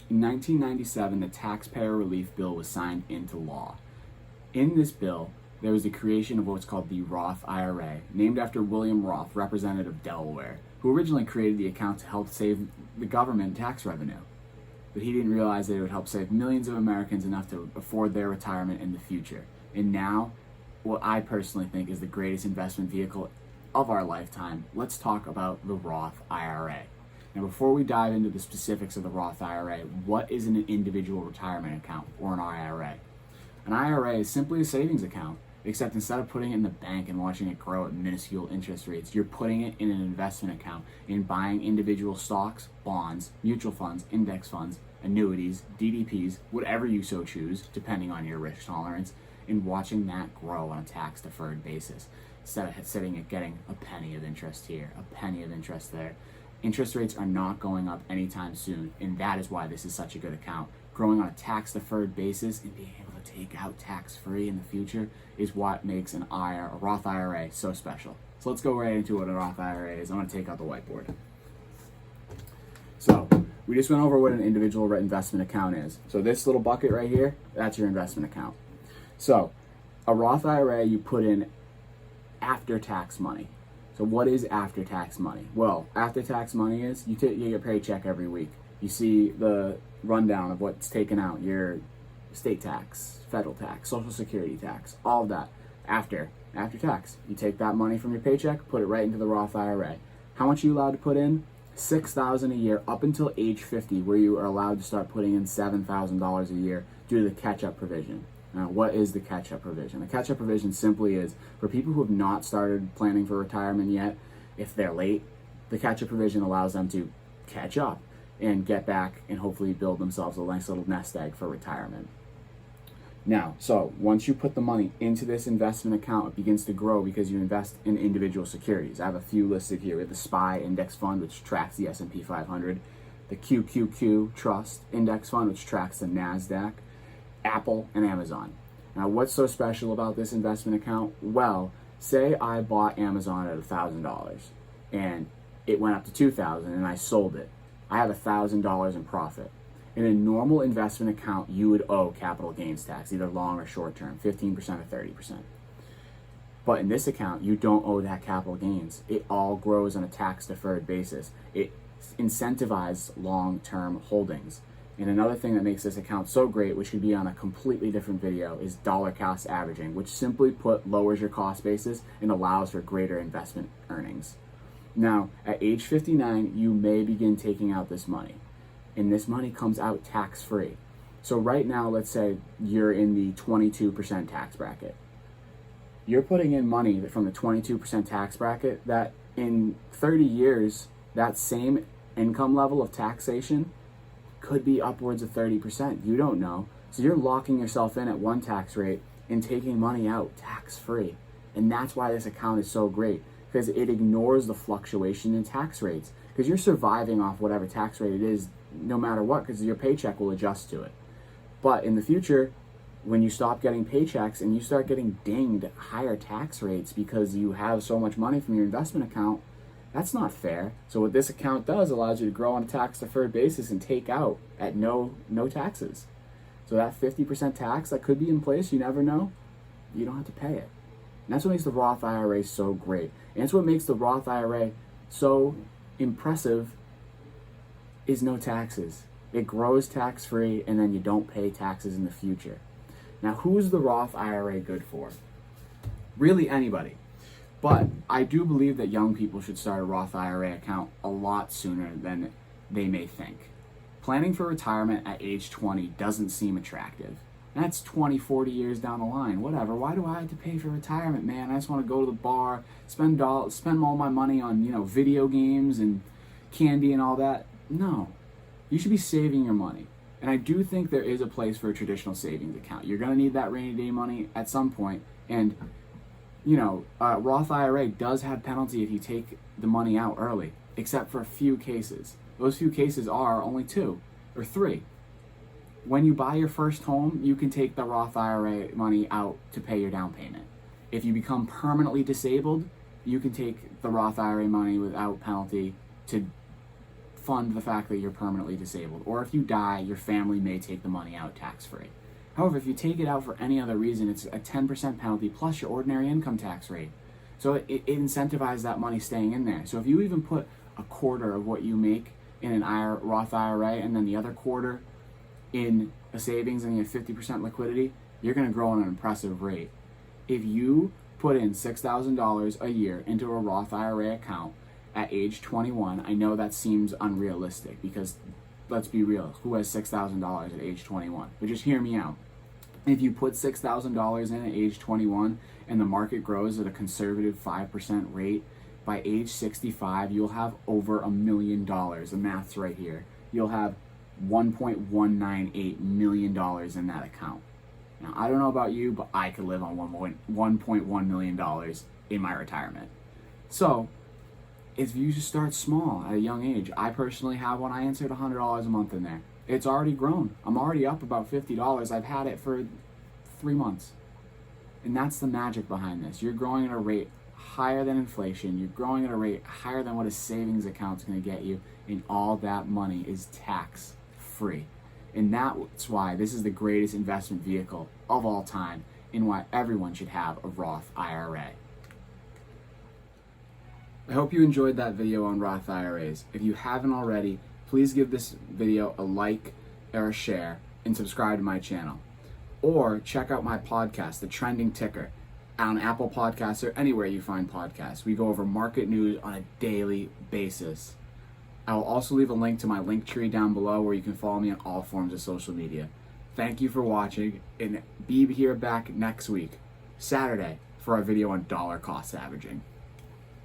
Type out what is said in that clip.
In 1997, the Taxpayer Relief Bill was signed into law. In this bill, there was the creation of what's called the Roth IRA, named after William Roth, representative of Delaware, who originally created the account to help save the government tax revenue. But he didn't realize that it would help save millions of Americans enough to afford their retirement in the future. And now, what I personally think is the greatest investment vehicle of our lifetime, let's talk about the Roth IRA. Now, before we dive into the specifics of the Roth IRA, what is an individual retirement account or an IRA? An IRA is simply a savings account, except instead of putting it in the bank and watching it grow at minuscule interest rates, you're putting it in an investment account and buying individual stocks, bonds, mutual funds, index funds, annuities, DDPs, whatever you so choose, depending on your risk tolerance, and watching that grow on a tax-deferred basis, instead of sitting at getting a penny of interest here, a penny of interest there. Interest rates are not going up anytime soon, and that is why this is such a good account. Growing on a tax-deferred basis and being able to take out tax-free in the future is what makes a Roth IRA so special. So let's go right into what a Roth IRA is. I'm going to take out the whiteboard. So we just went over what an individual investment account is. So this little bucket right here, that's your investment account. So a Roth IRA you put in after-tax money. So what is after-tax money? Well, after-tax money is you get your paycheck every week. You see the rundown of what's taken out, your state tax, federal tax, social security tax, all of that after tax. You take that money from your paycheck, put it right into the Roth IRA. How much are you allowed to put in? $6,000 a year up until age 50, where you are allowed to start putting in $7,000 a year due to the catch-up provision. Now, what is the catch-up provision? The catch-up provision simply is for people who have not started planning for retirement yet, if they're late, the catch-up provision allows them to catch up and get back and hopefully build themselves a nice little nest egg for retirement. Now, so once you put the money into this investment account, it begins to grow because you invest in individual securities. I have a few listed here. We have the SPY index fund, which tracks the S&P 500, the QQQ Trust index fund, which tracks the NASDAQ, Apple, and Amazon. Now, what's so special about this investment account? Well, say I bought Amazon at $1,000 and it went up to $2,000 and I sold it. I have $1,000 in profit. In a normal investment account, you would owe capital gains tax, either long or short term, 15% or 30%. But in this account, you don't owe that capital gains. It all grows on a tax-deferred basis. It incentivizes long-term holdings. And another thing that makes this account so great, which could be on a completely different video, is dollar cost averaging, which simply put lowers your cost basis and allows for greater investment earnings. Now, at age 59, you may begin taking out this money, and this money comes out tax-free. So right now, let's say you're in the 22% tax bracket. You're putting in money from the 22% tax bracket that in 30 years, that same income level of taxation could be upwards of 30%. You don't know. So you're locking yourself in at one tax rate and taking money out tax-free. And that's why this account is so great, because it ignores the fluctuation in tax rates, because you're surviving off whatever tax rate it is no matter what, because your paycheck will adjust to it. But in the future, when you stop getting paychecks and you start getting dinged at higher tax rates because you have so much money from your investment account, that's not fair. So what this account does allows you to grow on a tax-deferred basis and take out at no taxes. So that 50% tax that could be in place, you never know, you don't have to pay it. And that's what makes the Roth IRA so great. And it's what makes the Roth IRA so impressive is no taxes. It grows tax-free, and then you don't pay taxes in the future. Now, who's the Roth IRA good for? Really anybody. But I do believe that young people should start a Roth IRA account a lot sooner than they may think. Planning for retirement at age 20 doesn't seem attractive. That's 20, 40 years down the line. Whatever. Why do I have to pay for retirement, man? I just want to go to the bar, spend all my money on, video games and candy and all that. No. You should be saving your money. And I do think there is a place for a traditional savings account. You're going to need that rainy day money at some point. And Roth IRA does have penalty if you take the money out early, except for a few cases. Those few cases are only 2 or 3. When you buy your first home, you can take the Roth IRA money out to pay your down payment. If you become permanently disabled, you can take the Roth IRA money without penalty to fund the fact that you're permanently disabled, or if you die, your family may take the money out tax-free. However, if you take it out for any other reason, it's a 10% penalty plus your ordinary income tax rate. So it incentivizes that money staying in there. So if you even put a quarter of what you make in an Roth IRA and then the other quarter in a savings and you have 50% liquidity, you're going to grow at an impressive rate. If you put in $6,000 a year into a Roth IRA account at age 21, I know that seems unrealistic because, let's be real, who has $6,000 at age 21? But just hear me out. If you put $6,000 in at age 21 and the market grows at a conservative 5% rate, by age 65, you'll have over $1 million. The math's right here. You'll have $1.198 million in that account. Now, I don't know about you, but I could live on $1.1 million in my retirement. So, if you just start small at a young age, I personally have one. I insert $100 a month in there. It's already grown. I'm already up about $50. I've had it for 3 months. And that's the magic behind this. You're growing at a rate higher than inflation. You're growing at a rate higher than what a savings account's going to get you. And all that money is tax free. And that's why this is the greatest investment vehicle of all time and why everyone should have a Roth IRA. I hope you enjoyed that video on Roth IRAs. If you haven't already, please give this video a like or a share and subscribe to my channel. Or check out my podcast, The Trending Ticker, on Apple Podcasts or anywhere you find podcasts. We go over market news on a daily basis. I will also leave a link to my link tree down below where you can follow me on all forms of social media. Thank you for watching, and be here back next week, Saturday, for our video on dollar cost averaging.